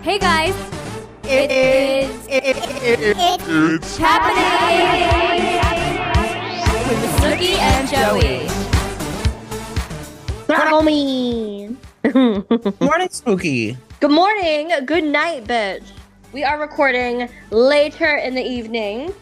Hey guys, it's happening with Snooki and Joey. Morning. Morning, Spooky. Good morning. Good night, bitch. We are recording later in the evening.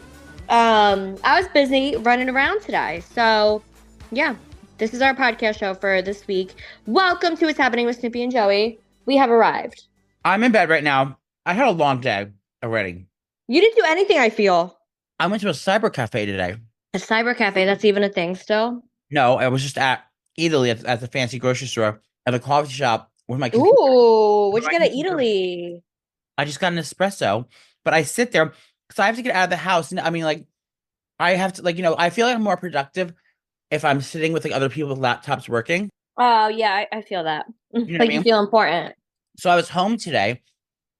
I was busy running around today. So, yeah, this is our podcast show for this week. Welcome to What's Happening with Snoopy and Joey. We have arrived. I'm in bed right now. I had a long day already. You didn't do anything, I feel. I went to a cyber cafe today. A cyber cafe, that's even a thing still? No, I was just at Italy at the fancy grocery store at a coffee shop with my computer. Ooh, what'd you get at Italy? I just got an espresso, but I sit there because I have to get out of the house. And I mean, like, I have to, like, I feel like I'm more productive if I'm sitting with like other people with laptops working. Oh, yeah, I feel that. You know Like, you feel important. So I was home today.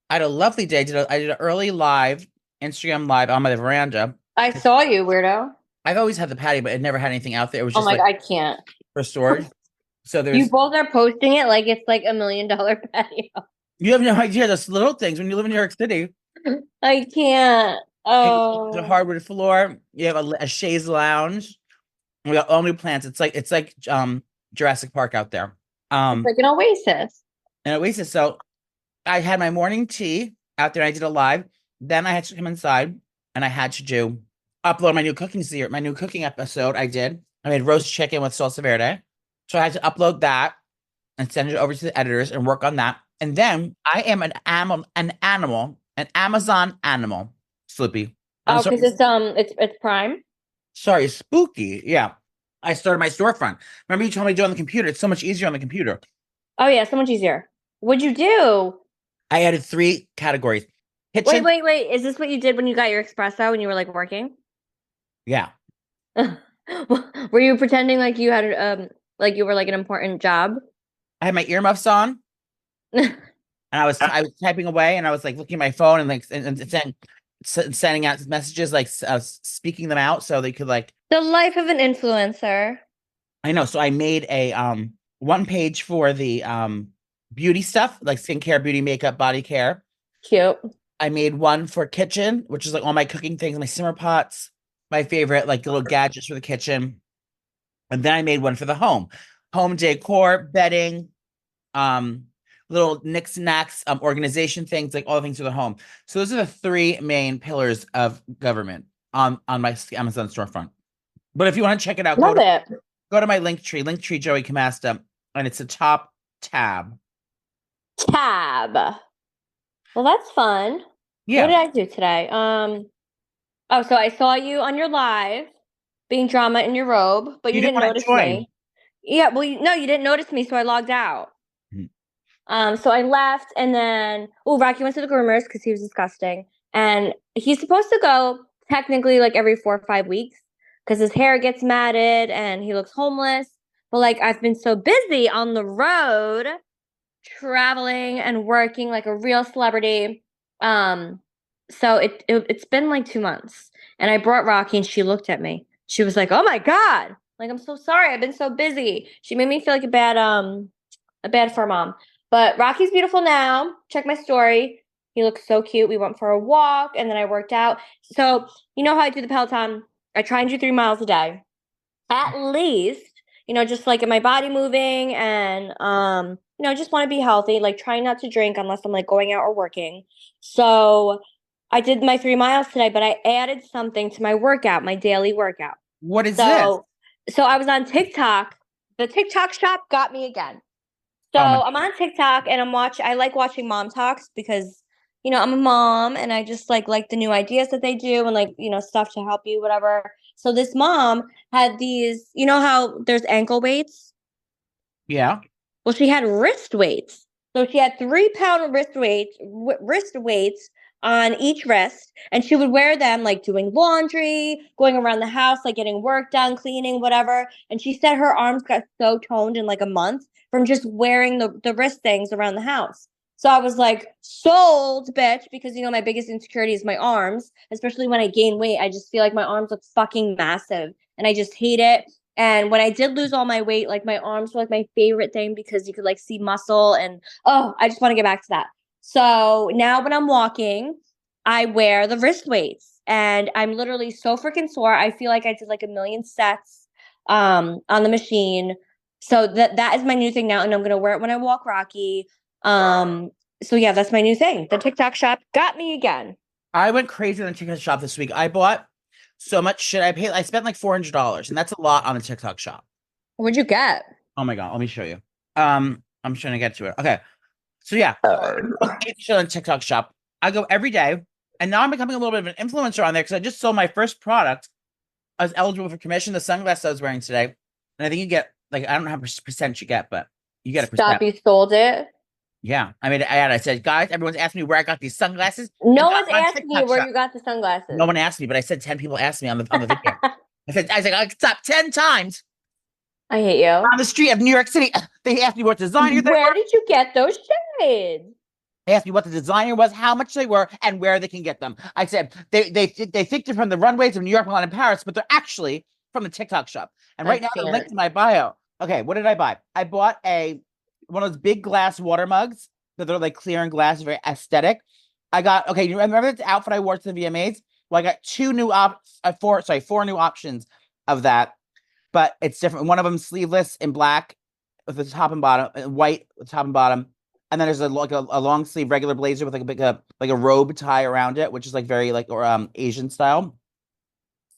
I had a lovely day. I did an early live, Instagram live on my veranda. I saw you, weirdo. I've always had the patio, but it never had anything out there. It was just God, I can't. for storage. So there's You both are posting it like it's like $1 million patio. you have no idea those little things when you live in New York City. I can't. Oh, The hardwood floor. You have a chaise lounge. We got all new plants. It's like Jurassic Park out there. it's like an oasis. And Oasis. So I had my morning tea out there. I did a live. Then I had to come inside and I had to upload my new cooking episode. I made roast chicken with salsa verde. So I had to upload that and send it over to the editors and work on that. And then I am an Amazon animal, Slippy. Oh, because it's Prime. Sorry, Spooky. Yeah. I started my storefront. Remember you told me to do it on the computer? It's so much easier on the computer. Oh yeah, so much easier. What'd you do? I added 3 categories. Kitchen. Wait. Is this what you did when you got your espresso when you were like working? Yeah. Were you pretending like you had like you were like an important job? I had my earmuffs on. And I was typing away and I was like looking at my phone and like sending out messages, like speaking them out so they could like the life of an influencer. I know. So I made a one page for the beauty stuff, like skincare, beauty, makeup, body care. Cute. I made one for kitchen, which is like all my cooking things, my simmer pots, my favorite like little gadgets for the kitchen. And then I made one for the home decor, bedding, little knicks knacks, organization things, like all the things for the home. So those are the 3 main pillars of government on my Amazon storefront. But if you want to check it out, go to my Linktree Joey Camasta, and it's a top tab. Well, that's fun. Yeah. What did I do today? So I saw you on your live being drama in your robe, but you didn't notice me. Yeah, well, you didn't notice me, so I logged out. Mm-hmm. So I left, and then Rocky went to the groomers because he was disgusting, and he's supposed to go technically like every 4 or 5 weeks because his hair gets matted and he looks homeless. But like I've been so busy on the road, traveling and working like a real celebrity. So it's been like 2 months, and I brought Rocky, and she looked at me. She was like, "Oh my God. Like, I'm so sorry. I've been so busy." She made me feel like a bad fur mom. But Rocky's beautiful now. Check my story. He looks so cute. We went for a walk, and then I worked out. So you know how I do the Peloton? I try and do 3 miles a day. At least, just like get my body moving and, just want to be healthy, like trying not to drink unless I'm like going out or working. So I did my 3 miles today, but I added something to my workout, my daily workout. What is this? So I was on TikTok. The TikTok shop got me again. So I'm on TikTok and I like watching mom talks because, I'm a mom and I just like the new ideas that they do and like, stuff to help you, whatever. So this mom had these, how there's ankle weights? Yeah. Well, she had wrist weights. So she had 3-pound wrist weights on each wrist, and she would wear them like doing laundry, going around the house, like getting work done, cleaning, whatever. And she said her arms got so toned in like a month from just wearing the wrist things around the house. So I was like, sold, bitch, because my biggest insecurity is my arms, especially when I gain weight. I just feel like my arms look fucking massive and I just hate it. And when I did lose all my weight, like my arms were like my favorite thing because you could like see muscle and I just want to get back to that. So now when I'm walking, I wear the wrist weights, and I'm literally so freaking sore. I feel like I did like a million sets on the machine. So that is my new thing now, and I'm gonna wear it when I walk Rocky. So yeah, that's my new thing. The TikTok shop got me again. I went crazy on the TikTok shop this week. I bought so much shit. I spent like $400, and that's a lot on the TikTok shop. What'd you get? Oh my god, let me show you. I'm trying to get to it. Okay. So yeah, shit on TikTok shop. I go every day, and now I'm becoming a little bit of an influencer on there because I just sold my first product. I was eligible for commission. The sunglasses I was wearing today, and I think you get like I don't know how much percent you get, but you get a percent. Stop! You sold it. Yeah, I made an ad. I said, guys, everyone's asking me where I got these sunglasses. No one's asking you where you got the sunglasses. No one asked me, but I said 10 people asked me on the video. I said I stopped 10 times. I hate you. On the street of New York City, they asked me what designer they were. Where did you get those shades? They asked me what the designer was, how much they were, and where they can get them. I said they think they're from the runways of New York, Milan, and Paris, but they're actually from the TikTok shop. And right now, they're linked in my bio. Okay, what did I buy? I bought one of those big glass water mugs that they're like clear and glass, very aesthetic. I got you remember the outfit I wore to the VMAs? Well, I got four new options of that, but it's different. One of them sleeveless in black with the top and bottom, white with top and bottom. And then there's a long sleeve regular blazer with like a robe tie around it, which is like very like Asian style.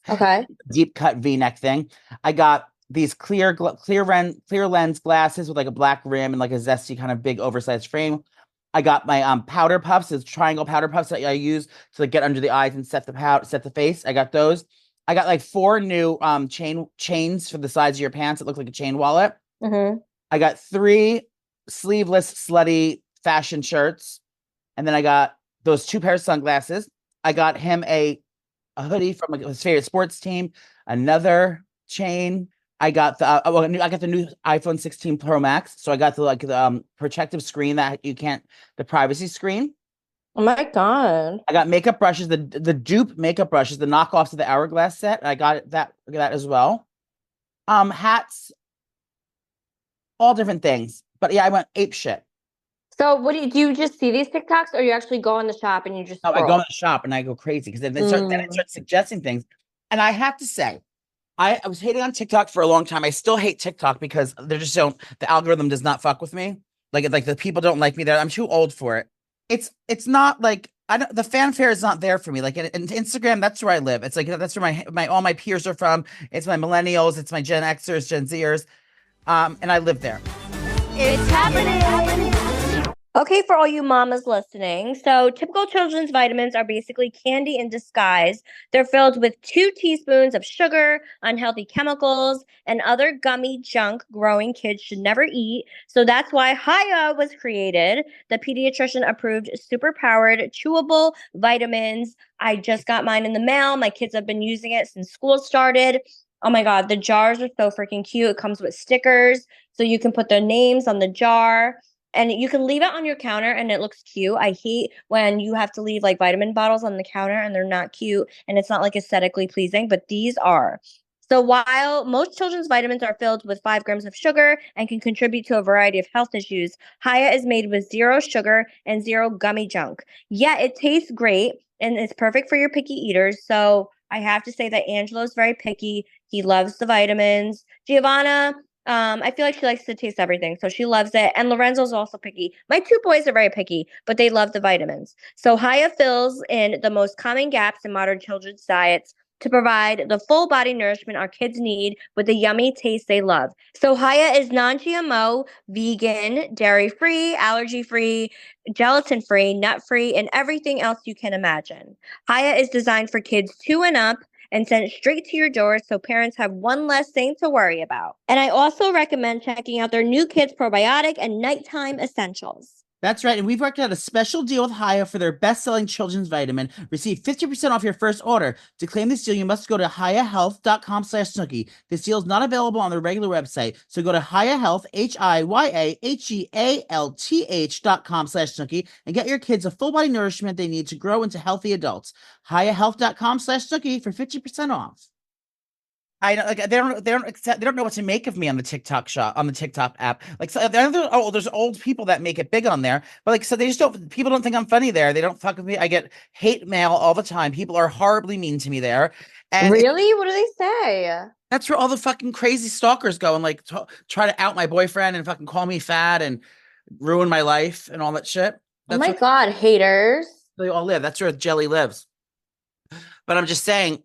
Okay. Deep cut V-neck thing. I got these clear lens glasses with like a black rim and like a zesty kind of big oversized frame. I got my powder puffs, those triangle powder puffs that I use to like get under the eyes and set the face. I got those. I got like 4 new chains for the size of your pants. It looked like a chain wallet. Mm-hmm. I got 3 sleeveless slutty fashion shirts, and then I got those 2 pairs of sunglasses. I got him a hoodie from his favorite sports team, another chain. I got the new iPhone 16 Pro Max, so I got the protective screen that the privacy screen. Oh my god! I got makeup brushes, the dupe makeup brushes, the knockoffs of the Hourglass set. I got that as well. Hats, all different things. But yeah, I went ape shit. So what do you just see these TikToks, or you actually go in the shop and you just? No, I go in the shop and I go crazy because then it starts suggesting things. And I have to say, I was hating on TikTok for a long time. I still hate TikTok because the algorithm does not fuck with me. Like the people don't like me there. I'm too old for it. It's not like the fanfare is not there for me. Like in Instagram, that's where I live. It's like that's where my all my peers are from. It's my millennials, it's my Gen Xers, Gen Zers. And I live there. It's happening. Okay, for all you mamas listening, so typical children's vitamins are basically candy in disguise. They're filled with 2 teaspoons of sugar, unhealthy chemicals, and other gummy junk growing kids should never eat. So that's why Haya was created, the pediatrician-approved super-powered chewable vitamins. I just got mine in the mail. My kids have been using it since school started. Oh my god, the jars are so freaking cute. It comes with stickers, so you can put their names on the jar. And you can leave it on your counter and it looks cute. I hate when you have to leave like vitamin bottles on the counter and they're not cute and it's not like aesthetically pleasing, but these are. So while most children's vitamins are filled with 5 grams of sugar and can contribute to a variety of health issues, Haya is made with 0 sugar and 0 gummy junk. Yeah, it tastes great and it's perfect for your picky eaters. So I have to say that Angelo's very picky. He loves the vitamins. Giovanna, I feel like she likes to taste everything, so she loves it. And Lorenzo's also picky. My 2 boys are very picky, but they love the vitamins. So Haya fills in the most common gaps in modern children's diets to provide the full body nourishment our kids need with the yummy taste they love. So Haya is non-GMO, vegan, dairy-free, allergy-free, gelatin-free, nut-free, and everything else you can imagine. Haya is designed for kids 2 and up and sent straight to your door so parents have one less thing to worry about. And I also recommend checking out their new Kids Probiotic and Nighttime Essentials. That's right, and we've worked out a special deal with Haya for their best-selling children's vitamin. Receive 50% off your first order. To claim this deal, you must go to hayahealth.com/Snooki. This deal is not available on their regular website, so go to Hayahealth, HIYAHEALTH.com/Snooki, and get your kids a full-body nourishment they need to grow into healthy adults. Hayahealth.com/Snooki for 50% off. I know, like they don't know what to make of me on the TikTok shop on the TikTok app. Like, so there's old people that make it big on there, but like, so they just don't. People don't think I'm funny there. They don't fuck with me. I get hate mail all the time. People are horribly mean to me there, and Really? What do they say? that's where all the fucking crazy stalkers go and like try to out my boyfriend and fucking call me fat and ruin my life and all that shit. Oh That's my where God, haters. they all live. That's where Jelly lives. But I'm just saying,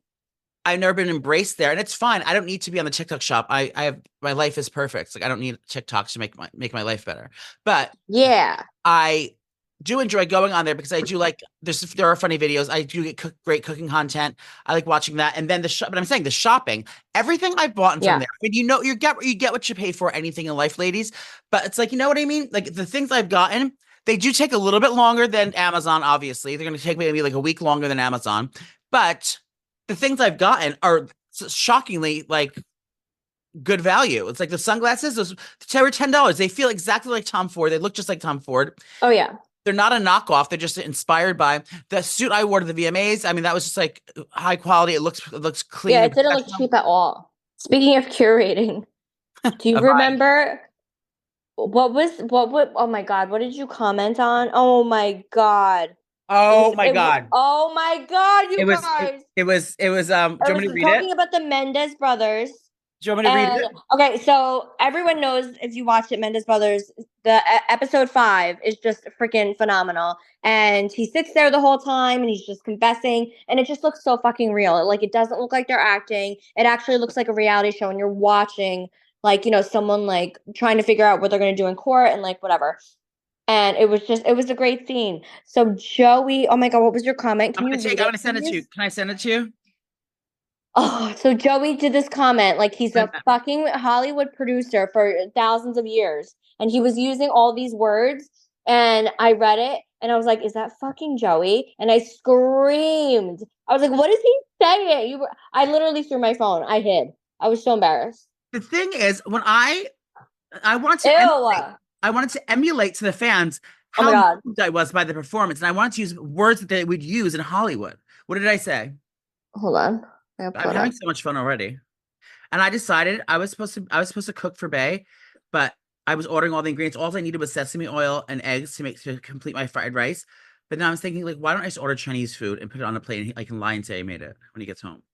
I've never been embraced there, and it's fine. I don't need to be on the TikTok shop. I have my life is perfect. Like I don't need TikTok to make my life better. But Yeah. I do enjoy going on there because I do like there are funny videos. I do get great cooking content. I like watching that. And then but I'm saying the shopping, everything I've bought from there. I mean, you get what you pay for, anything in life, ladies. But it's like, you know what I mean? Like the things I've gotten, they do take a little bit longer than Amazon. Obviously, they're going to take maybe like a week longer than Amazon. But the things I've gotten are shockingly like good value. It's like the sunglasses, they were $10. They feel exactly like Tom Ford. They look just like Tom Ford. Oh yeah. They're not a knockoff. They're just inspired by the suit I wore to the VMAs. I mean, that was just like high quality. It looks clean. Yeah, it didn't look cheap at all. Speaking of curating, do you remember oh my God, what did you comment on? Oh my God. Oh my God. Oh my God, you guys. It was do you want me to read talking it? about the Mendez brothers. Do you want me to read it? Okay, so everyone knows if you watched it, Mendez Brothers, the episode 5 is just freaking phenomenal. And he sits there the whole time and he's just confessing, and it just looks so fucking real. Like, it doesn't look like they're acting. It actually looks like a reality show, and you're watching, like, you know, someone like trying to figure out what they're going to do in court and like whatever. And it was a great scene. So Joey, oh my God, what was your comment? I'm gonna send it to you. Can I send it to you? Oh, so Joey did this comment like he's a fucking Hollywood producer for thousands of years. And he was using all these words. And I read it and I was like, is that fucking Joey? And I screamed. I was like, what is he saying? I literally threw my phone. I hid. I was so embarrassed. The thing is, when I wanted to emulate to the fans how moved I was by the performance. And I wanted to use words that they would use in Hollywood. What did I say? Hold on. I'm having so much fun already. And I decided I was supposed to cook for Bay, but I was ordering all the ingredients. All I needed was sesame oil and eggs to complete my fried rice. But now I was thinking, like, why don't I just order Chinese food and put it on a plate and I can lie and say I made it when he gets home?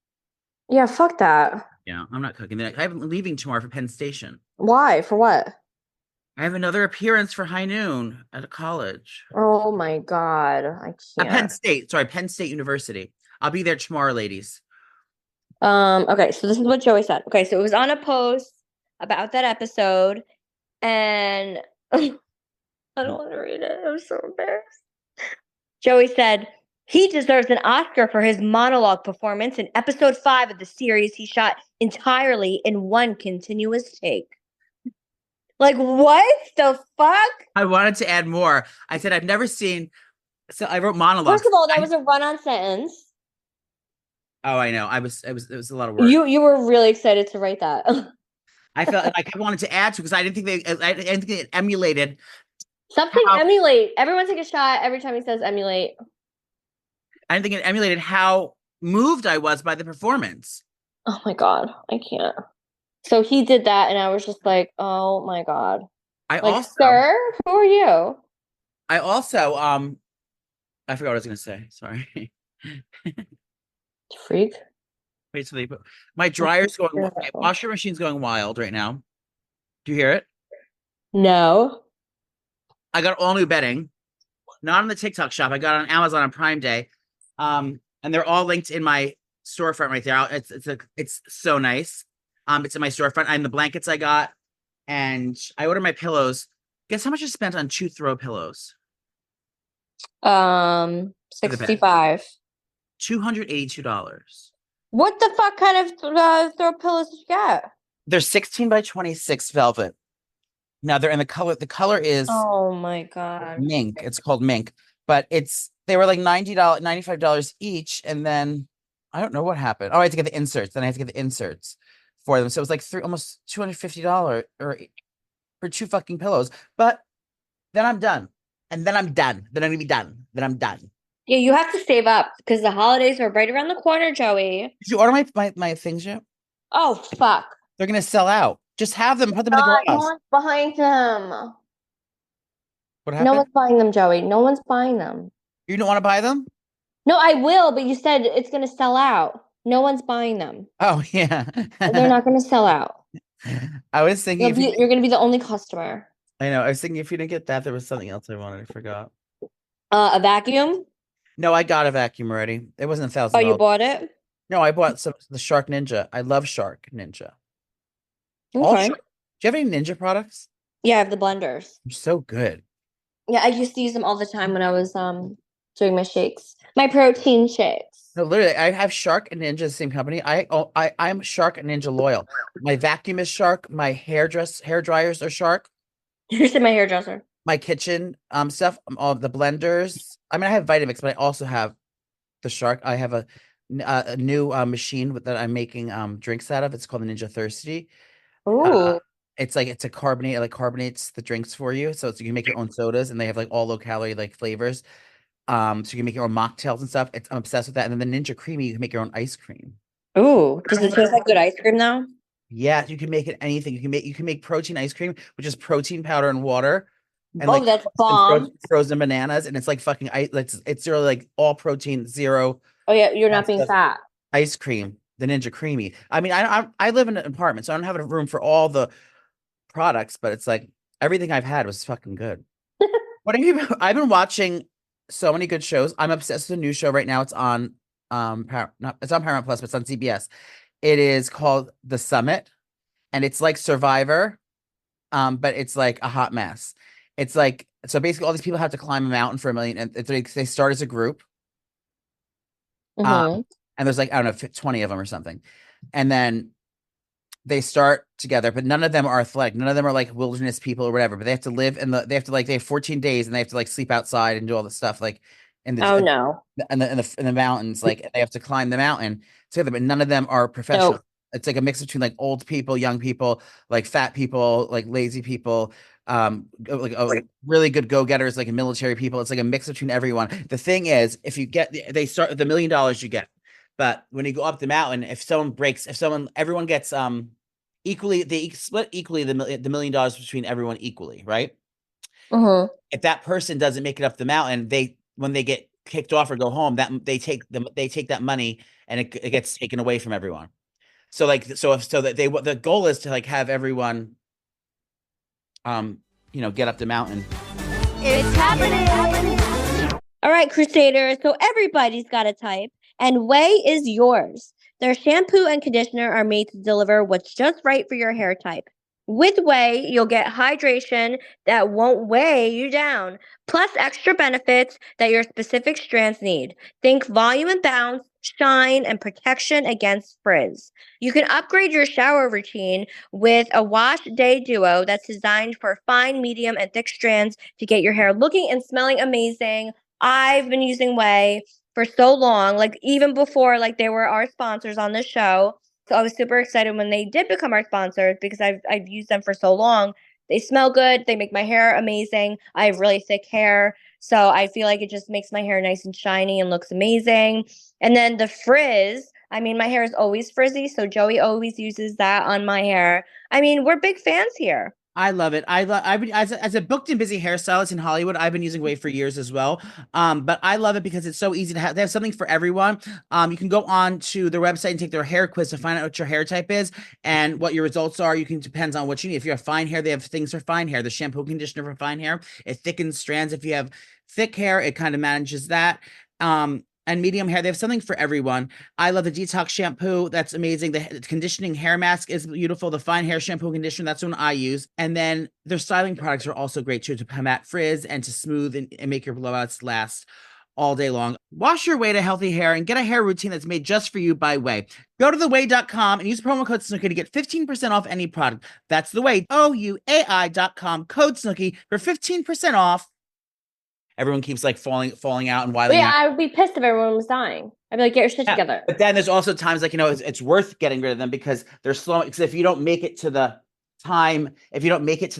Yeah, fuck that. Yeah, I'm not cooking. I'm leaving tomorrow for Penn Station. Why? For what? I have another appearance for High Noon at a college. Oh my God. I can't. Penn State University. I'll be there tomorrow, ladies. Okay, so this is what Joey said. Okay, so it was on a post about that episode, and I don't want to read it. I'm so embarrassed. Joey said he deserves an Oscar for his monologue performance in episode 5 of the series he shot entirely in one continuous take. Like, what the fuck? I wanted to add more. I said I've never seen. So I wrote monologues. First of all, that was a run-on sentence. Oh, I know. It was a lot of work. You were really excited to write that. I felt like I wanted to add to because I didn't think it emulated. Something emulate. Everyone take a shot every time he says emulate. I didn't think it emulated how moved I was by the performance. Oh my God, I can't. So he did that, and I was just like, oh my God. Sir, who are you? I also I forgot what I was gonna say. Sorry. Freak. Basically, my dryer's going. My washer machine's going wild right now. Do you hear it? No. I got all new bedding, not on the TikTok shop. I got it on Amazon on Prime Day, and they're all linked in my storefront right there. It's so nice. It's in my storefront. And the blankets I got, and I ordered my pillows. Guess how much I spent on 2 throw pillows? 65. $282. What the fuck kind of throw pillows did you get? They're 16 by 26 velvet. Now they're in the color. The color is oh my God, mink. It's called mink, but they were like $90, $95 each, and then I don't know what happened. Oh, I had to get the inserts. Then I had to get the inserts for them. So it was like almost $250 for 2 fucking pillows. But then I'm done, and then I'm done. Then I'm gonna be done. Then I'm done. Yeah, you have to save up because the holidays are right around the corner, Joey. Did you order my things yet? Oh, fuck. They're going to sell out. Just have them, put them in the No garage. one's buying them. What No happened? one's buying them, Joey. No one's buying them. You don't want to buy them? No, I will, but you said it's going to sell out. No one's buying them. Oh, yeah. They're not going to sell out. I was thinking You're going to be the only customer. I know. I was thinking if you didn't get that, there was something else I wanted. I forgot. A vacuum? No, I got a vacuum already. It wasn't $1,000. Oh, you bought it? No, I bought the Shark Ninja. I love Shark Ninja. Okay. Do you have any Ninja products? Yeah, I have the blenders. They're so good. Yeah, I used to use them all the time when I was doing my shakes. My protein shakes. No, literally, I have Shark and Ninja, the same company. I'm Shark and Ninja loyal. My vacuum is Shark. My hair dryers are Shark. You said my hairdresser. My kitchen stuff, all the blenders. I mean, I have Vitamix, but I also have the Shark. I have a new machine that I'm making drinks out of. It's called the Ninja Thirsty. Ooh. It's a carbonate, it like carbonates the drinks for you. So you can make your own sodas, and they have like all low calorie like flavors. So you can make your own mocktails and stuff. I'm obsessed with that. And then the Ninja Creamy, you can make your own ice cream. Ooh. Does it taste like good ice cream now? Yeah, you can make it anything. You can make protein ice cream, which is protein powder and water. And Oh, that's bomb. Frozen bananas, and it's like fucking ice. It's really like all protein, zero. Oh yeah, you're not being fat. Ice cream, the Ninja Creamy. I mean, I live in an apartment, so I don't have a room for all the products, but it's like everything I've had was fucking good. What have you? I've been watching so many good shows. I'm obsessed with a new show right now. It's on it's on Paramount Plus, but it's on CBS. It is called The Summit, and it's like Survivor, but it's like a hot mess. It's like, so basically all these people have to climb a mountain for $1 million, and they start as a group. And there's like, I don't know, 20 of them or something. And then they start together, but none of them are athletic. None of them are like wilderness people or whatever, but they have to live they have 14 days, and they have to like sleep outside and do all this stuff, like in the, in the mountains, like they have to climb the mountain together, but none of them are professional. Nope. It's like a mix between like old people, young people, like fat people, like lazy people, like really good go-getters, like military people. It's like a mix between everyone. The thing is, if you get, they start with $1 million you get, but when you go up the mountain, everyone gets equally, they split equally the $1 million between everyone equally, right? If that person doesn't make it up the mountain, when they get kicked off or go home, that they take that money, and it gets taken away from everyone. So like, the goal is to like have everyone get up the mountain. It's happening. All right, Crusaders. So everybody's got a type, and Way is yours. Their shampoo and conditioner are made to deliver what's just right for your hair type. With Way, you'll get hydration that won't weigh you down, plus extra benefits that your specific strands need. Think volume and bounce, shine, and protection against frizz. You can upgrade your shower routine with a wash day duo that's designed for fine, medium, and thick strands to get your hair looking and smelling amazing. I've been using Way for so long, like even before like they were our sponsors on the show. So I was super excited when they did become our sponsors, because I've used them for so long. They smell good. They make my hair amazing. I have really thick hair, so I feel like it just makes my hair nice and shiny and looks amazing. And then the frizz, I mean, my hair is always frizzy, so Joey always uses that on my hair. I mean, we're big fans here. I love it. I've been, as a booked and busy hairstylist in Hollywood, I've been using Way for years as well. But I love it because it's so easy to have. They have something for everyone. You can go on to their website and take their hair quiz to find out what your hair type is and what your results are. Depends on what you need. If you have fine hair, they have things for fine hair. The shampoo conditioner for fine hair. It thickens strands. If you have thick hair, it kind of manages that. And medium hair, they have something for everyone. I love the detox shampoo. That's amazing. The conditioning hair mask is beautiful. The fine hair shampoo and conditioner, that's one I use. And then their styling products are also great too, to combat frizz and to smooth and make your blowouts last all day long. Wash your way to healthy hair and get a hair routine that's made just for you by Way. Go to theway.com and use promo code Snooki to get 15% off any product. That's the Way, OUAI.com, code Snooki for 15% off. Everyone keeps like falling out and wilding out. I would be pissed if everyone was dying. I'd be like, get your shit together. But then there's also times like, it's worth getting rid of them because they're slow. Because if you don't make it to the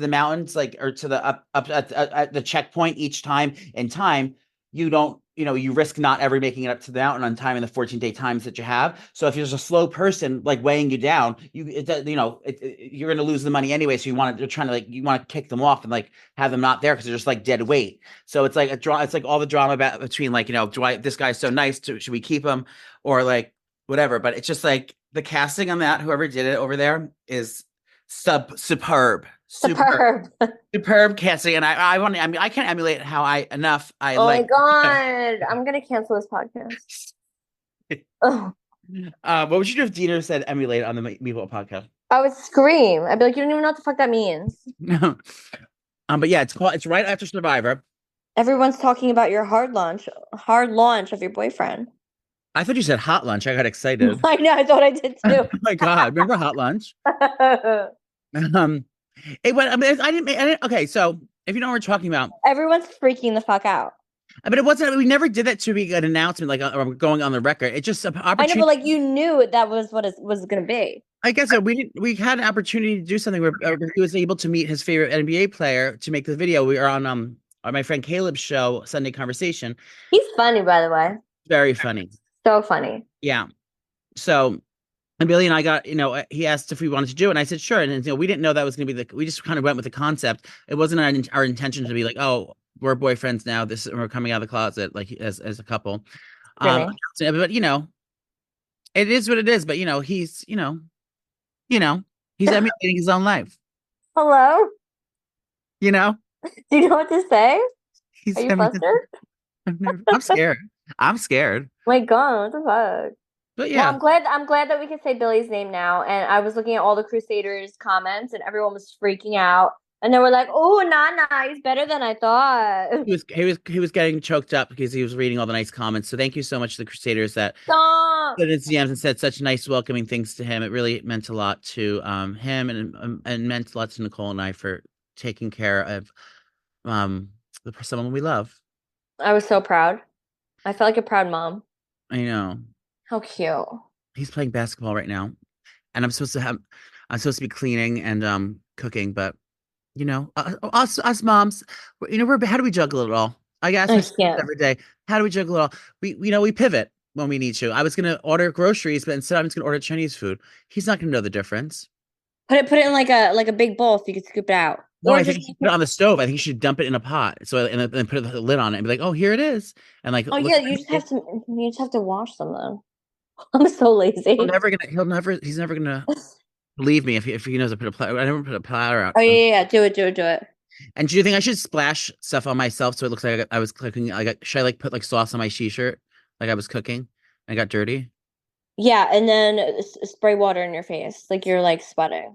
mountains, like, or to the up at the checkpoint each time in time, you don't, you risk not ever making it up to the mountain on time in the 14-day times that you have. So if you're just a slow person like weighing you down, you're going to lose the money anyway. So you're trying to you want to kick them off and like have them not there because they're just like dead weight. So it's like it's like all the drama between like, this guy's so nice, should we keep him or like whatever. But it's just like the casting on that, whoever did it over there is superb casting. And I can't emulate how oh my God, I'm gonna cancel this podcast. Oh. What would you do if Dina said emulate on the Meatball podcast? I would scream. I'd be like, you don't even know what the fuck that means. No. But yeah, it's right after Survivor. Everyone's talking about your hard launch of your boyfriend. I thought you said hot lunch. I got excited. I know, I thought I did too. Oh my God, remember hot lunch? I didn't. Okay, so if you know what we're talking about, everyone's freaking the fuck out. But it wasn't. We never did that to be an announcement, like or going on the record. It's just an opportunity. I know, but like you knew that was what it was going to be. I guess so. We had an opportunity to do something where he was able to meet his favorite NBA player to make the video. We are on my friend Caleb's show, Sunday Conversation. He's funny, by the way. Very funny. So funny. Yeah. So. And Billy and I got, he asked if we wanted to do it. And I said, sure. And, we didn't know that was going to be we just kind of went with the concept. It wasn't our intention to be like, oh, we're boyfriends now. We're coming out of the closet, like as a couple. Really? But, it is what it is. But, he's, he's emulating his own life. Hello? Do you know what to say? Are you flustered? I'm scared. I'm scared. My God, what the fuck? But yeah, well, I'm glad that we can say Billy's name now. And I was looking at all the Crusaders comments, and everyone was freaking out. And they were like, "Oh, nah, he's better than I thought." He was getting choked up because he was reading all the nice comments. So thank you so much to the Crusaders that put his DMs and said such nice, welcoming things to him. It really meant a lot to him, and meant a lot to Nicole and I for taking care of someone we love. I was so proud. I felt like a proud mom. I know. How cute. He's playing basketball right now, and I'm supposed to be cleaning and cooking, but us moms, how do we juggle it all? I guess every day. How do we juggle it all? We pivot when we need to. I was gonna order groceries, but instead I'm just gonna order Chinese food. He's not gonna know the difference. Put it in like a big bowl so you can scoop it out. No, I think you should put it on the stove. I think you should dump it in a pot. So and then put the lid on it and be like, oh, here it is. And like, oh yeah, you just have to wash them then. I'm so lazy. He's never gonna believe me if he knows I put a platter. I never put a platter out. Oh yeah, do it. And do you think I should splash stuff on myself so it looks like I was cooking? Should I put sauce on my shirt like I was cooking? I got dirty. Yeah, and then spray water in your face like you're like sweating.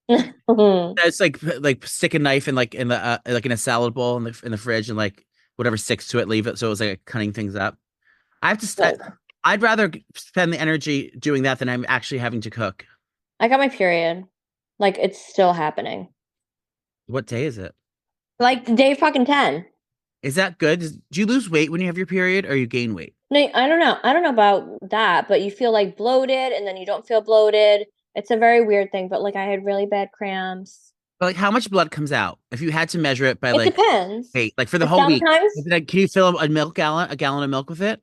It's like stick a knife in in a salad bowl in the fridge and like whatever sticks to it, leave it so it was like cutting things up. I have to. I'd rather spend the energy doing that than I'm actually having to cook. I got my period. Like, it's still happening. What day is it? Like, day fucking 10. Is that good? Do you lose weight when you have your period or you gain weight? No, I don't know. I don't know about that, but you feel like bloated and then you don't feel bloated. It's a very weird thing, but like I had really bad cramps. But like how much blood comes out? If you had to measure it by it depends. Hey, like for the whole week. Can you fill a gallon of milk with it?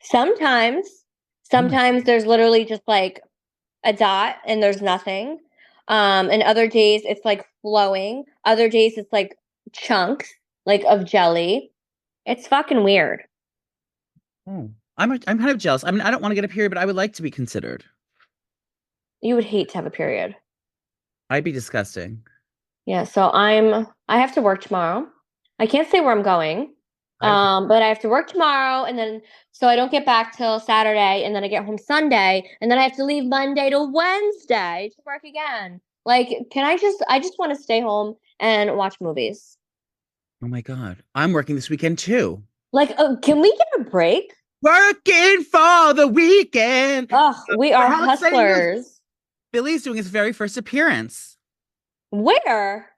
Sometimes there's literally just like a dot and there's nothing. And other days it's like flowing. Other days it's like chunks like of jelly. It's fucking weird. Oh, I'm kind of jealous. I mean, I don't want to get a period, but I would like to be considered. You would hate to have a period. I'd be disgusting. Yeah, so I have to work tomorrow. I can't say where I'm going. But I have to work tomorrow, and then so I don't get back till Saturday, and then I get home Sunday, and then I have to leave Monday to Wednesday to work again. Like, I just want to stay home and watch movies. Oh my God. I'm working this weekend too. Like, can we get a break? Working for the weekend. Oh, we are hustlers. Billy's doing his very first appearance. Where?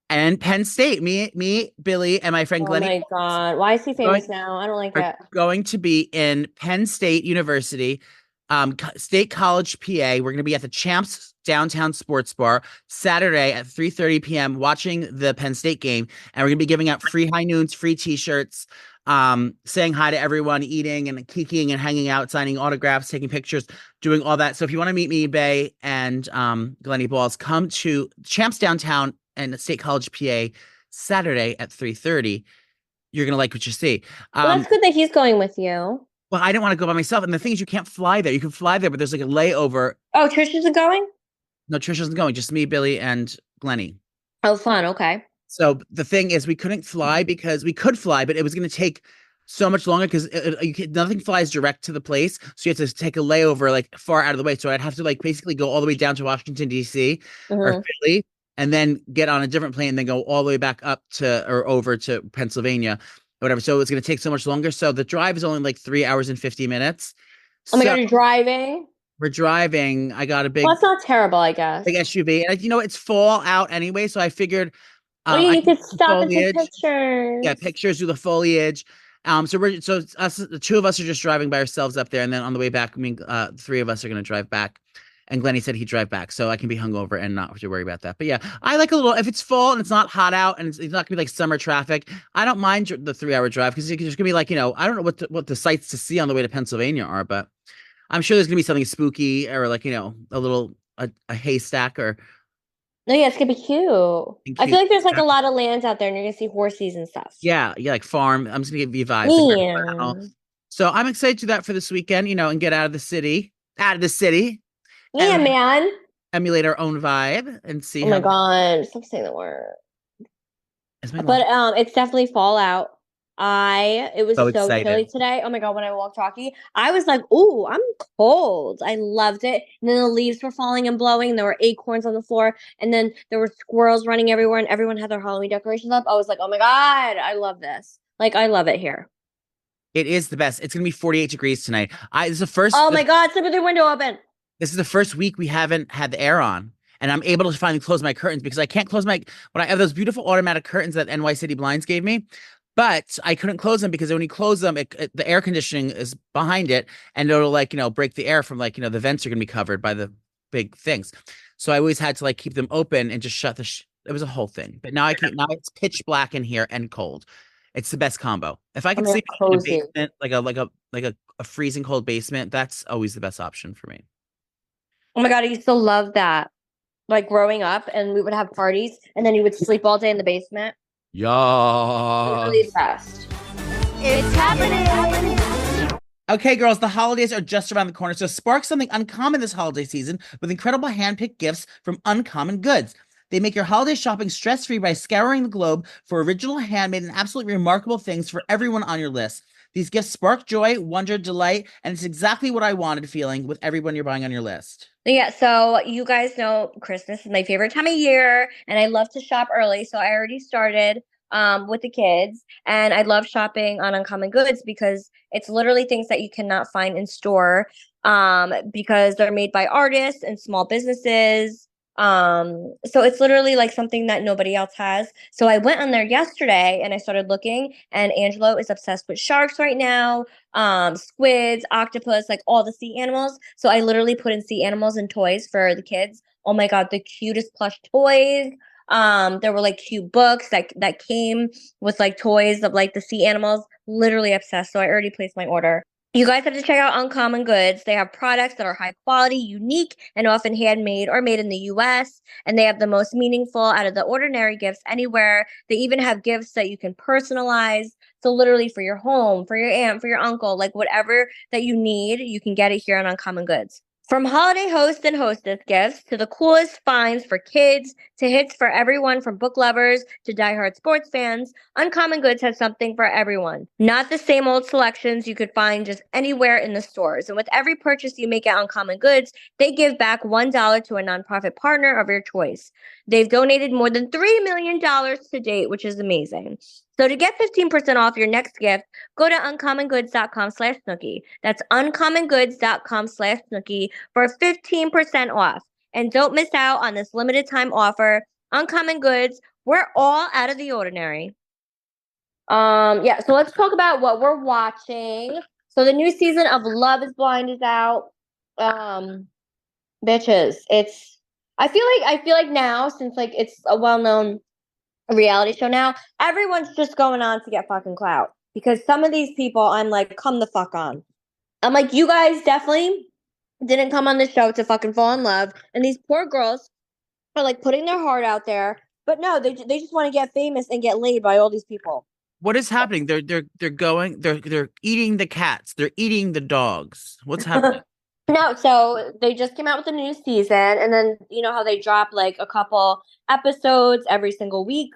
And Penn State. Me, Billy, and my friend Glenn. Oh my God. Why is he famous now? I don't like that. Going to be in Penn State University State College, PA. We're going to be at the Champs Downtown Sports Bar Saturday at 3:30 p.m. watching the Penn State game, and we're going to be giving out free high noons, free T-shirts, saying hi to everyone, eating and kikiing and hanging out, signing autographs, taking pictures, doing all that. So if you want to meet me, Bay and Glennie Balls, come to Champs Downtown and State College, PA Saturday at 3:30. You're going to like what you see. Well, that's good that he's going with you. Well, I didn't want to go by myself. And the thing is, you can't fly there. You can fly there, but there's like a layover. Oh, Trish isn't going? No, Trish isn't going. Just me, Billy, and Glennie. Oh, fun. Okay. So the thing is, we couldn't fly because we could fly, but it was going to take so much longer because nothing flies direct to the place. So you have to take a layover like far out of the way. So I'd have to like basically go all the way down to Washington, D.C. or Philly, and then get on a different plane and then go all the way back up to or over to Pennsylvania. Whatever. So it's going to take so much longer. So the drive is only like 3 hours and 50 minutes. Oh my God, you're driving? We're driving. I got a big. Well, that's not terrible, I guess. Big SUV. And it's fall out anyway. So I figured. You could stop and take pictures. Yeah, pictures, do the foliage. So the two of us are just driving by ourselves up there. And then on the way back, three of us are going to drive back. And Glennie said he'd drive back, so I can be hungover and not have to worry about that. But yeah, I like a little, if it's fall and it's not hot out and it's not gonna be like summer traffic, I don't mind the 3 hour drive because there's gonna be like, I don't know what the sights to see on the way to Pennsylvania are, but I'm sure there's gonna be something spooky or like, a little, a haystack or. No, yeah, it's gonna be cute. I feel like there's like a lot of lands out there and you're gonna see horses and stuff. Yeah, like farm. I'm just gonna give you vibes. Yeah. So I'm excited to do that for this weekend, and get out of the city. Yeah, man. Emulate our own vibe and see. Oh my God! Stop saying the word. But it's definitely fall out. It was so chilly today. Oh my God! When I walked Rocky, I was like, "Ooh, I'm cold." I loved it. And then the leaves were falling and blowing. And there were acorns on the floor, and then there were squirrels running everywhere, and everyone had their Halloween decorations up. I was like, "Oh my God, I love this! Like, I love it here." It is the best. It's gonna be 48 degrees tonight. This is the first. Oh my God! Sleep with your window open. This is the first week we haven't had the air on, and I'm able to finally close my curtains because I can't close when I have those beautiful automatic curtains that NY City Blinds gave me, but I couldn't close them because when you close them, the air conditioning is behind it, and it'll break the air from the vents are gonna be covered by the big things. So I always had to keep them open and just shut it was a whole thing. But now now it's pitch black in here and cold. It's the best combo. If I can sleep in a basement, like a freezing cold basement, that's always the best option for me. Oh my God, I used to love that. Like growing up, and we would have parties, and then you would sleep all day in the basement. Yeah. Really the best. It's happening. Okay, girls, the holidays are just around the corner, so spark something uncommon this holiday season with incredible hand-picked gifts from Uncommon Goods. They make your holiday shopping stress-free by scouring the globe for original, handmade, and absolutely remarkable things for everyone on your list. These gifts spark joy, wonder, delight, and it's exactly what I wanted feeling with everyone you're buying on your list. Yeah, so you guys know Christmas is my favorite time of year, and I love to shop early, so I already started with the kids, and I love shopping on Uncommon Goods because it's literally things that you cannot find in store because they're made by artists and small businesses. So it's literally like something that nobody else has. So I went on there yesterday and I started looking, and Angelo is obsessed with sharks right now, squids, octopus, like all the sea animals. So I literally put in sea animals and toys for the kids. Oh my God, the cutest plush toys. There were like cute books that came with like toys of like the sea animals. Literally obsessed. So I already placed my order. You guys have to check out Uncommon Goods. They have products that are high quality, unique, and often handmade or made in the US. And they have the most meaningful out of the ordinary gifts anywhere. They even have gifts that you can personalize. So literally for your home, for your aunt, for your uncle, like whatever that you need, you can get it here on Uncommon Goods. From holiday host and hostess gifts to the coolest finds for kids to hits for everyone from book lovers to diehard sports fans, Uncommon Goods has something for everyone. Not the same old selections you could find just anywhere in the stores. And with every purchase you make at Uncommon Goods, they give back $1 to a nonprofit partner of your choice. They've donated more than $3 million to date, which is amazing. So to get 15% off your next gift, go to uncommongoods.com/Snooki. That's uncommongoods.com/Snooki for 15% off. And don't miss out on this limited time offer. Uncommon Goods, we're all out of the ordinary. Yeah, so let's talk about what we're watching. So the new season of Love is Blind is out. bitches. I feel like now, since like it's a well-known reality show now, everyone's just going on to get fucking clout. Because some of these people, I'm like, come the fuck on. I'm like, you guys definitely didn't come on the show to fucking fall in love. And these poor girls are like putting their heart out there. But no, they just want to get famous and get laid by all these people. What is happening? They're eating the cats. They're eating the dogs. What's happening? No, so they just came out with a new season, and then you know how they drop like a couple episodes every single week.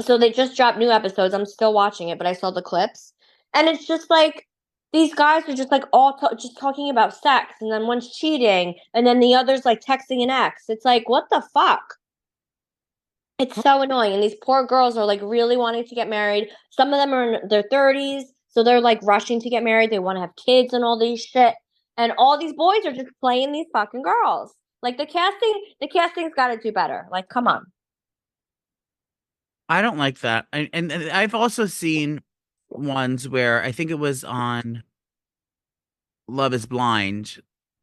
So they just dropped new episodes. I'm still watching it, but I saw the clips, and it's just like these guys are just like just talking about sex, and then one's cheating, and then the other's like texting an ex. It's like, what the fuck? It's so annoying, and these poor girls are like really wanting to get married. Some of them are in their 30s, so they're like rushing to get married. They want to have kids and all these shit. And all these boys are just playing these fucking girls. Like the casting's got to do better. Like, come on. I don't like that. And I've also seen ones where I think it was on Love is Blind.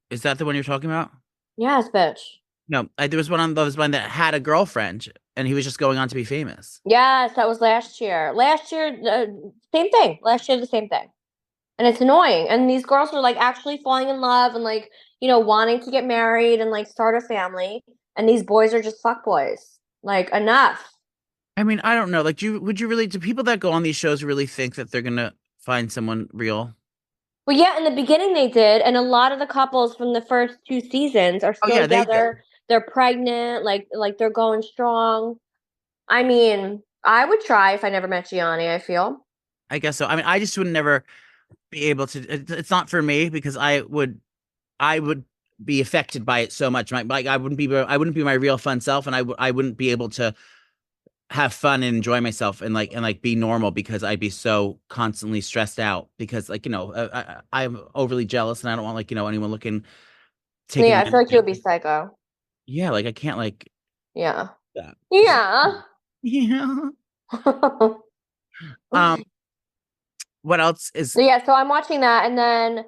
Is that the one you're talking about? Yes, bitch. No, there was one on Love is Blind that had a girlfriend and he was just going on to be famous. Yes, that was last year. Last year, same thing. Last year, the same thing. And it's annoying. And these girls are like actually falling in love and like, you know, wanting to get married and like start a family. And these boys are just fuck boys. Like, enough. I mean, I don't know. Like, do people that go on these shows really think that they're gonna find someone real? Well, yeah, in the beginning they did, and a lot of the couples from the first two seasons are still together. They're pregnant, like they're going strong. I mean, I would try if I never met Gianni, I feel. I guess so. I mean, I just would never be able to. It's not for me because I would be affected by it so much. Like I wouldn't be my real fun self, and I wouldn't be able to have fun and enjoy myself and like be normal because I'd be so constantly stressed out because like, you know, I'm overly jealous and I don't want like, you know, anyone looking. Yeah, I feel like you'll be psycho. Yeah, like I can't like. Yeah. That. Yeah. Yeah. What else is? So yeah, so I'm watching that, and then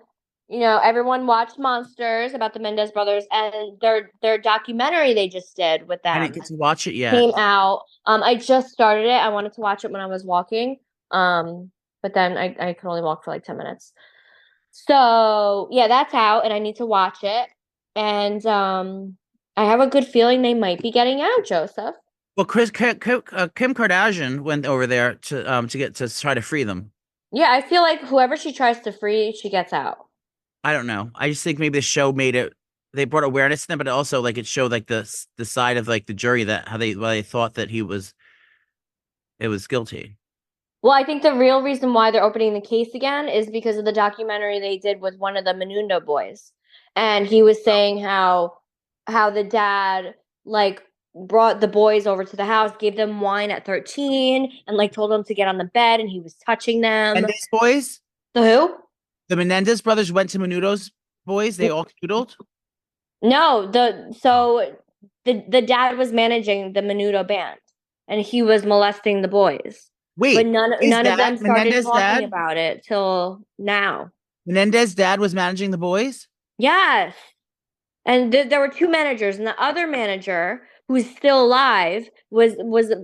you know everyone watched Monsters about the Mendez brothers, and their documentary they just did with them. I didn't get to watch it yet. Came out. I just started it. I wanted to watch it when I was walking. But then I could only walk for like 10 minutes. So yeah, that's out, and I need to watch it. And I have a good feeling they might be getting out, Joseph. Well, Kim Kardashian went over there to try to free them. Yeah, I feel like whoever she tries to free, she gets out. I don't know. I just think maybe the show made it. They brought awareness to them, but also like it showed like the side of like the jury that how they thought that it was guilty. Well, I think the real reason why they're opening the case again is because of the documentary they did with one of the Menudo boys, and he was saying how the dad like brought the boys over to the house, gave them wine at 13, and like told them to get on the bed, and he was touching them. And these boys, the who? The Menendez brothers went to Menudo's boys. They all cuddled. No, the dad was managing the Menudo band, and he was molesting the boys. Wait, but none of them started Menendez talking dad? about it till now. Menendez dad was managing the boys? Yes. And there were two managers, and the other manager, who's still alive, was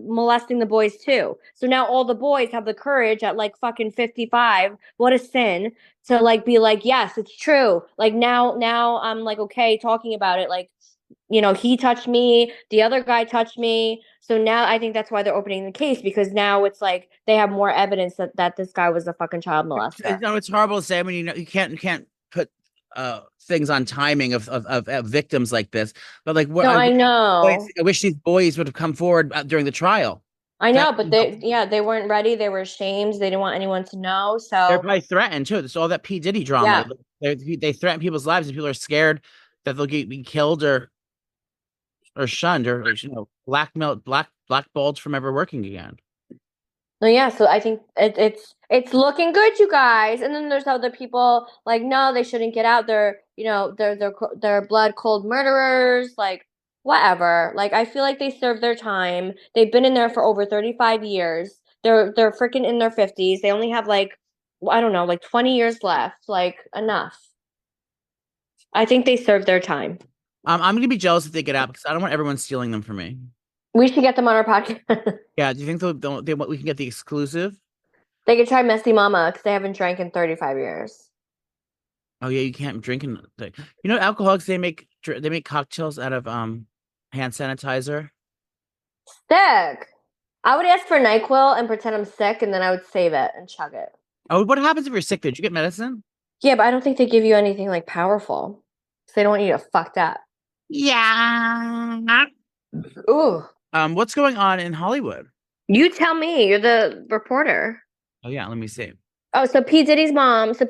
molesting the boys too. So now all the boys have the courage at like fucking 55. What a sin to like be like, yes, it's true. Like now I'm like okay talking about it. Like, you know, he touched me, the other guy touched me. So now I think that's why they're opening the case, because now it's like they have more evidence that this guy was a fucking child molester. No, it's horrible to say. I mean, you know, you can't put things on timing of victims like this, but like what? No, I know. I wish these boys would have come forward during the trial. I know, but they weren't ready. They were ashamed. They didn't want anyone to know. So they're probably threatened too. It's all that P. Diddy drama. Yeah. They threaten people's lives, and people are scared that they'll be killed or shunned or you know blackballed from ever working again. No, yeah. So I think it's looking good, you guys. And then there's other people like, no, they shouldn't get out. They're blood cold murderers. Like whatever. Like I feel like they served their time. They've been in there for over 35 years. They're freaking in their 50s. They only have like I don't know, like 20 years left. Like enough. I think they served their time. I'm gonna be jealous if they get out because I don't want everyone stealing them from me. We should get them on our podcast. Yeah, do you think we can get the exclusive? They could try Messy Mama because they haven't drank in 35 years. Oh yeah, you can't drink in alcoholics they make cocktails out of hand sanitizer. Sick. I would ask for NyQuil and pretend I'm sick, and then I would save it and chug it. Oh, what happens if you're sick? Did you get medicine? Yeah, but I don't think they give you anything like powerful. So they don't want you to fucked up. Yeah. Ooh. What's going on in Hollywood? You tell me. You're the reporter. Oh yeah, let me see. Oh, so P. Diddy's mom. So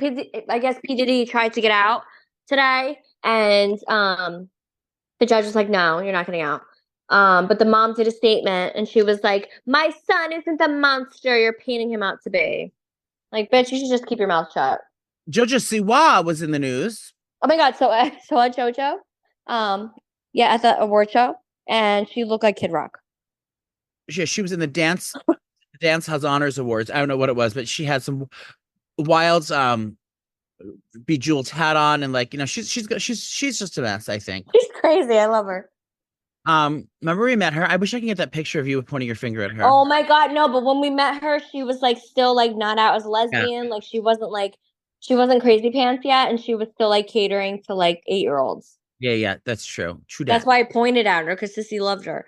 I guess P. Diddy tried to get out today, and the judge was like, "No, you're not getting out." But the mom did a statement, and she was like, "My son isn't the monster you're painting him out to be." Like, bitch, you should just keep your mouth shut. JoJo Siwa was in the news. Oh my god! So I saw JoJo, at the award show, and she looked like Kid Rock. Yeah, she was in the Dance House Honors Awards. I don't know what it was, but she had some wild bejeweled hat on, and she's just a mess. I think she's crazy. I love her. Remember we met her? I wish I could get that picture of you pointing your finger at her. Oh my god, no! But when we met her, she was like still like not out as lesbian. Yeah. Like she wasn't crazy pants yet, and she was still like catering to like 8-year-olds. Yeah, that's true. True. That's why I pointed at her because Sissy loved her.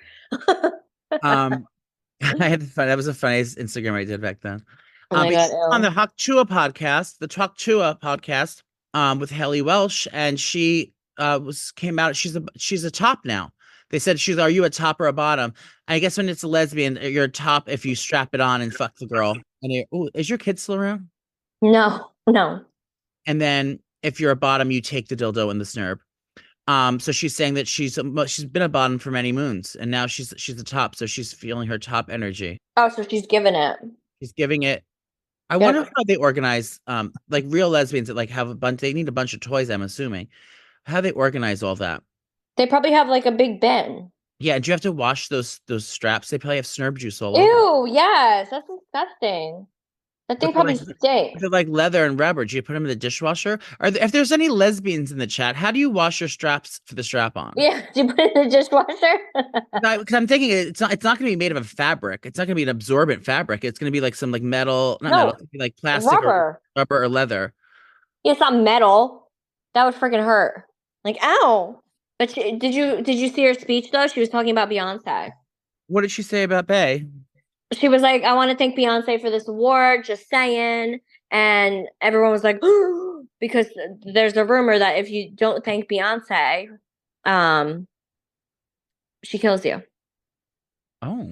I had fun. That was the funniest Instagram I did back then. Oh my God, on the Talk Chua podcast, with Haley Welsh, and she came out. She's a top now. They said are you a top or a bottom? I guess when it's a lesbian, you're a top if you strap it on and fuck the girl. And is your kid still around? No. And then if you're a bottom, you take the dildo and the snurb. So she's saying that she's been a bottom for many moons, and now she's a top, so she's feeling her top energy. Oh, so she's giving it. She's giving it. I wonder how they organize, like real lesbians that like have they need a bunch of toys. I'm assuming how they organize all that. They probably have like a big bin. Yeah, do you have to wash those straps? They probably have snurb juice all over. Ew, yes, that's disgusting. That thing probably stinks. They're like leather and rubber. Do you put them in the dishwasher? If there's any lesbians in the chat, how do you wash your straps for the strap-on? Yeah, do you put it in the dishwasher? Because I'm thinking it's not going to be made of a fabric. It's not going to be an absorbent fabric. It's going to be like some like metal, metal, like plastic rubber. Or rubber or leather. Yeah, it's not metal. That would freaking hurt. Like, ow. But did you see her speech though? She was talking about Beyonce. What did she say about Bey? She was like, I want to thank Beyonce for this award, just saying. And everyone was like, because there's a rumor that if you don't thank Beyonce, she kills you. Oh.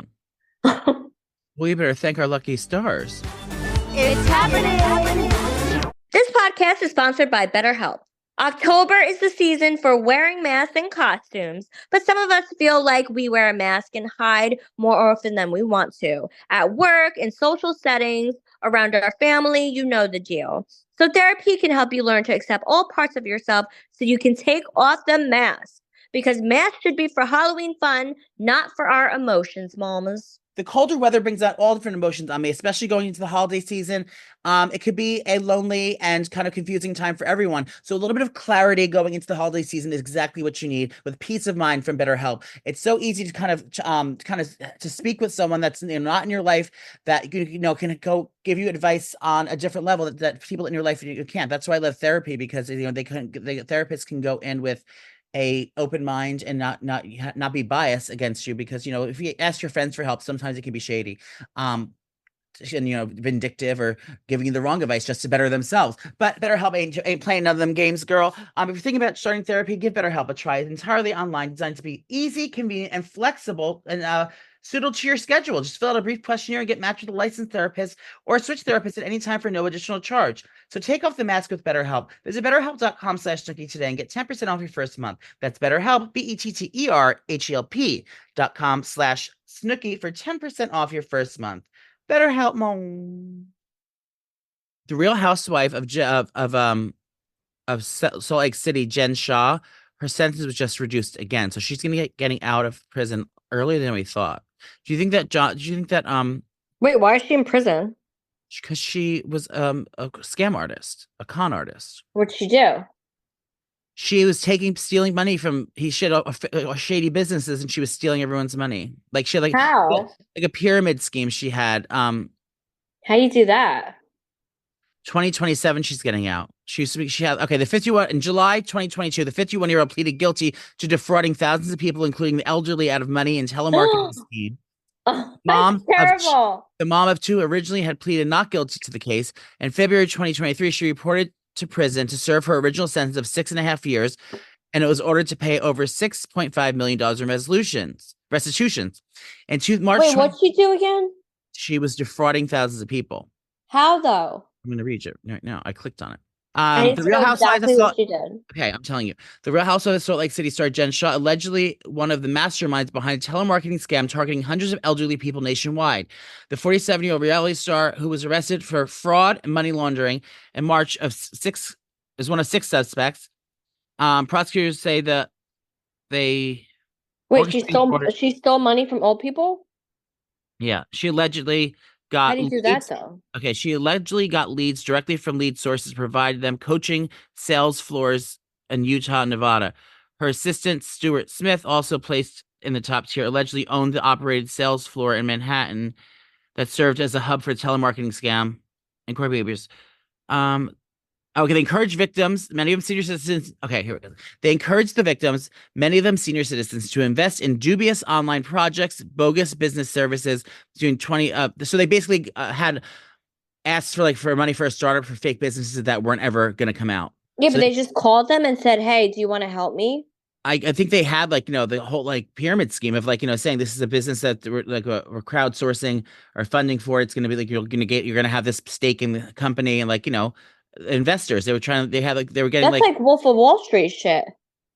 Well, you better thank our lucky stars. It's happening. This podcast is sponsored by BetterHelp. October is the season for wearing masks and costumes, but some of us feel like we wear a mask and hide more often than we want to. At work, in social settings, around our family, you know the deal. So therapy can help you learn to accept all parts of yourself so you can take off the mask. Because masks should be for Halloween fun, not for our emotions, mamas. The colder weather brings out all different emotions on me, especially going into the holiday season. It could be a lonely and kind of confusing time for everyone. So a little bit of clarity going into the holiday season is exactly what you need, with peace of mind from BetterHelp. It's so easy to kind of to speak with someone that's not in your life, that can go give you advice on a different level that people in your life you can't. That's why I love therapy, because the therapists can go in with a open mind and not be biased against you, because if you ask your friends for help, sometimes it can be shady and vindictive, or giving you the wrong advice just to better themselves. But BetterHelp ain't playing none of them games, girl. If you're thinking about starting therapy, give BetterHelp a try. It's entirely online, designed to be easy, convenient, and flexible, and suitable to your schedule. Just fill out a brief questionnaire and get matched with a licensed therapist, or switch therapists at any time for no additional charge. So take off the mask with BetterHelp. Visit BetterHelp.com/Snooki today and get 10% off your first month. That's BetterHelp, BetterHelp.com/Snooki for 10% off your first month. BetterHelp, mom. The Real Housewife of Salt Lake City, Jen Shaw, her sentence was just reduced again, so she's gonna getting out of prison earlier than we thought. Do you think that Wait, why is she in prison? Because she was a scam artist, a con artist. What'd she do? She was stealing money from shady businesses, and she was stealing everyone's money. Like she had How? like a pyramid scheme she had. How do you do that? 2027, she's getting out. She had the 51 in July 2022. The 51-year-old pleaded guilty to defrauding thousands of people, including the elderly, out of money and telemarketing scheme. Oh, that's terrible. The mom of two originally had pleaded not guilty to the case. In February 2023, she reported to prison to serve her original sentence of 6.5 years, and it was ordered to pay over $6.5 million in restitutions. And March. Wait, what'd she do again? She was defrauding thousands of people. How though? I'm going to read it right now. I clicked on it. The Real Housewives of Salt Lake City. Okay, I'm telling you. The Real Housewives of Salt Lake City star Jen Shaw, allegedly one of the masterminds behind a telemarketing scam targeting hundreds of elderly people nationwide. The 47-year-old reality star, who was arrested for fraud and money laundering in March is one of 6 suspects. Prosecutors say that they she stole money from old people? Yeah, she allegedly got. How do you do that though? Okay, she allegedly got leads directly from lead sources, provided them coaching sales floors in Utah and Nevada. Her assistant, Stuart Smith, also placed in the top tier, allegedly owned the operated sales floor in Manhattan that served as a hub for telemarketing scam and core behaviors. They encourage victims, many of them senior citizens. Okay, here we go. They encourage the victims, many of them senior citizens, to invest in dubious online projects, bogus business services, doing 20. So they basically had asked for money for a startup for fake businesses that weren't ever going to come out. Yeah, so but they just called them and said, "Hey, do you want to help me?" I think they had the whole pyramid scheme of saying this is a business that we're crowdsourcing or funding for. It's going to be you're going to have this stake in the company and investors. They were getting that's like Wolf of Wall Street shit.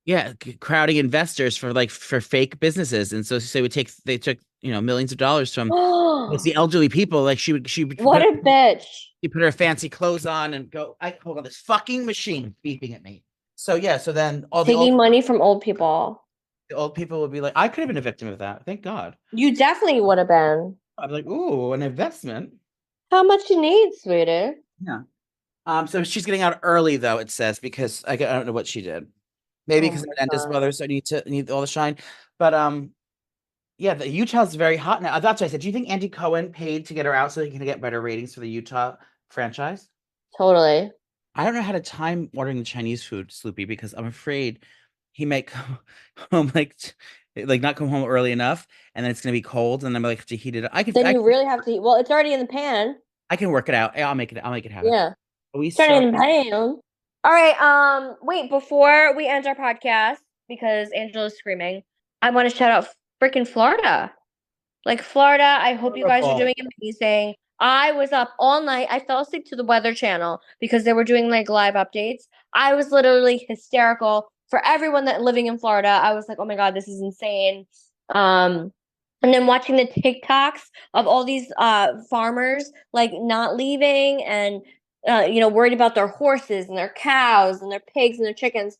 Yeah, crowding investors for fake businesses, and so they took millions of dollars from it's the elderly people. What a bitch. She put her fancy clothes on and go. Hold on, this fucking machine beeping at me. So then taking money from old people. The old people would be like, I could have been a victim of that. Thank God. You definitely would have been. I'm like, ooh, an investment. How much you need, sweetie? Yeah. So she's getting out early though, it says, because I don't know what she did. Maybe because Menendez brothers, so I need all the shine. But yeah, the Utah's very hot now. That's what I said. Do you think Andy Cohen paid to get her out so he can get better ratings for the Utah franchise? Totally. I don't know how to time ordering the Chinese food, Sloopy, because I'm afraid he might come home not come home early enough, and then it's gonna be cold, and I'm have to heat it up. You really have to heat. Well, it's already in the pan. I can work it out. I'll make it happen. Yeah. Starting in the pan. All right. Wait, before we end our podcast, because Angela's screaming, I want to shout out freaking Florida. Florida, I hope you guys are doing amazing. I was up all night. I fell asleep to the Weather Channel because they were doing live updates. I was literally hysterical. For everyone that living in Florida, I was like, oh my God, this is insane. And then watching the TikToks of all these farmers not leaving and worried about their horses and their cows and their pigs and their chickens.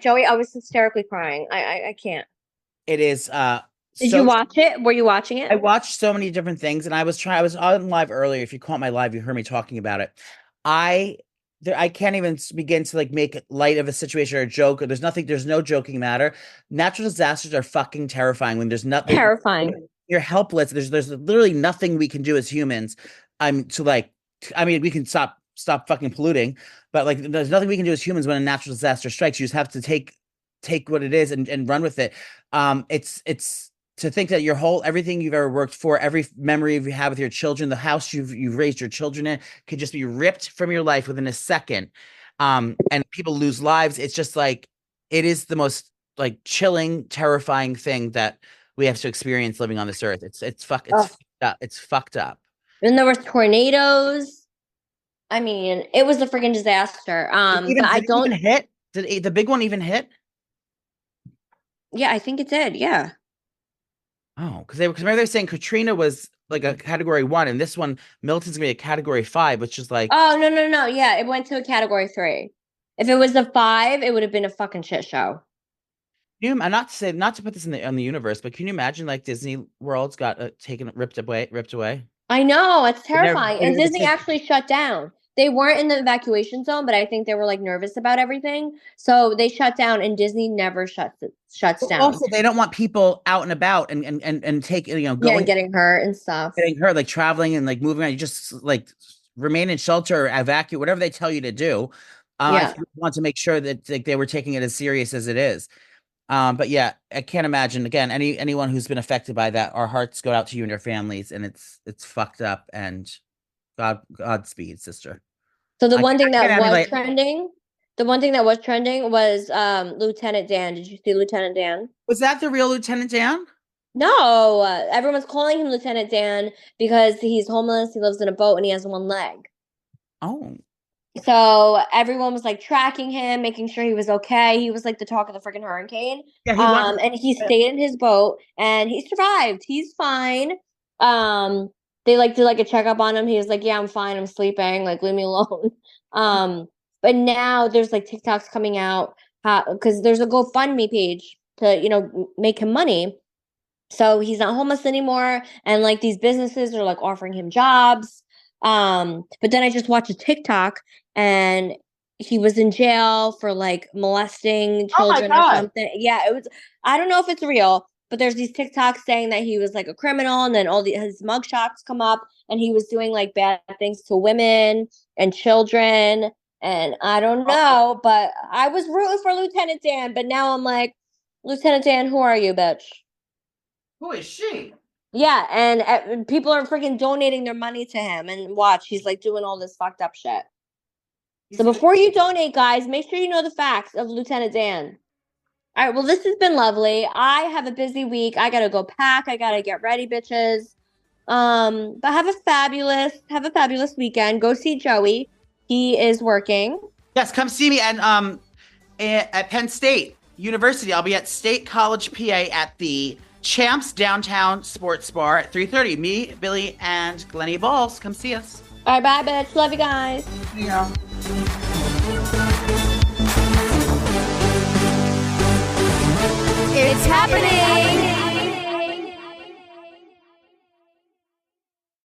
Joey, I was hysterically crying. I can't. It is Did you watch it? Were you watching it? I watched so many different things, and I was on live earlier. If you caught my live, you heard me talking about it. I can't even begin to make light of a situation or a joke. There's no joking matter. Natural disasters are fucking terrifying when there's nothing. Terrifying. You're helpless. There's literally nothing we can do as humans. We can stop fucking polluting, but there's nothing we can do as humans when a natural disaster strikes. You just have to take what it is and run with it. It's to think that everything you've ever worked for, every memory you have with your children, the house you've raised your children in, could just be ripped from your life within a second. And people lose lives. It's just it is the most chilling, terrifying thing that we have to experience living on this earth. It's fucked up. And there was tornadoes. I mean, it was a freaking disaster. Did the big one even hit? Yeah, I think it did. Yeah. Oh, because remember they were saying Katrina was a category 1, and this one Milton's gonna be a category 5, which is oh no. Yeah, it went to a category 3. If it was a 5, it would have been a fucking shit show. Not to put this on the universe, but can you imagine Disney World's got ripped away? I know, it's terrifying. And Disney actually shut down. they weren't in the evacuation zone, but I think they were like nervous about everything. So they shut down, and Disney never shuts down. Also, they don't want people out and about and taking, going and getting hurt and stuff. Getting hurt, like traveling and like moving around. You just like remain in shelter, evacuate, whatever they tell you to do. I want to make sure that like, they were taking it as serious as it is. But yeah, I can't imagine again anyone who's been affected by that. Our hearts go out to you and your families, and it's fucked up. And Godspeed, sister. So the one thing that was trending was Lieutenant Dan. Did you see Lieutenant Dan? Was that the real Lieutenant Dan? No, everyone's calling him Lieutenant Dan because he's homeless. He lives in a boat and he has one leg. Oh. So everyone was like tracking him, making sure he was okay. He was like the talk of the freaking hurricane. Yeah, and he stayed in his boat and he survived. He's fine. They like did like a checkup on him. He was like, "Yeah, I'm fine. I'm sleeping. Like, leave me alone." But now there's like TikToks coming out because there's a GoFundMe page to make him money. So he's not homeless anymore, and like these businesses are like offering him jobs. But then I just watched a TikTok, and he was in jail for like molesting children or something. Yeah, it was. I don't know if it's real, but there's these TikToks saying that he was like a criminal, and then his mugshots come up, and he was doing like bad things to women and children. And I don't know, but I was rooting for Lieutenant Dan, but now I'm like, Lieutenant Dan, who are you, bitch? Who is she? Yeah, and people are freaking donating their money to him, and watch, he's like doing all this fucked up shit. So before you donate, guys, make sure you know the facts of Lieutenant Dan. All right, well, this has been lovely. I have a busy week. I gotta go pack. I gotta get ready, bitches. But have a fabulous weekend. Go see Joey. He is working. Yes, come see me at Penn State University. I'll be at State College, PA, at the Champs Downtown Sports Bar at 3:30. Me, Billy, and Glennie Balls. Come see us. All right, bye, bitch. Love you guys. Yeah. It's happening.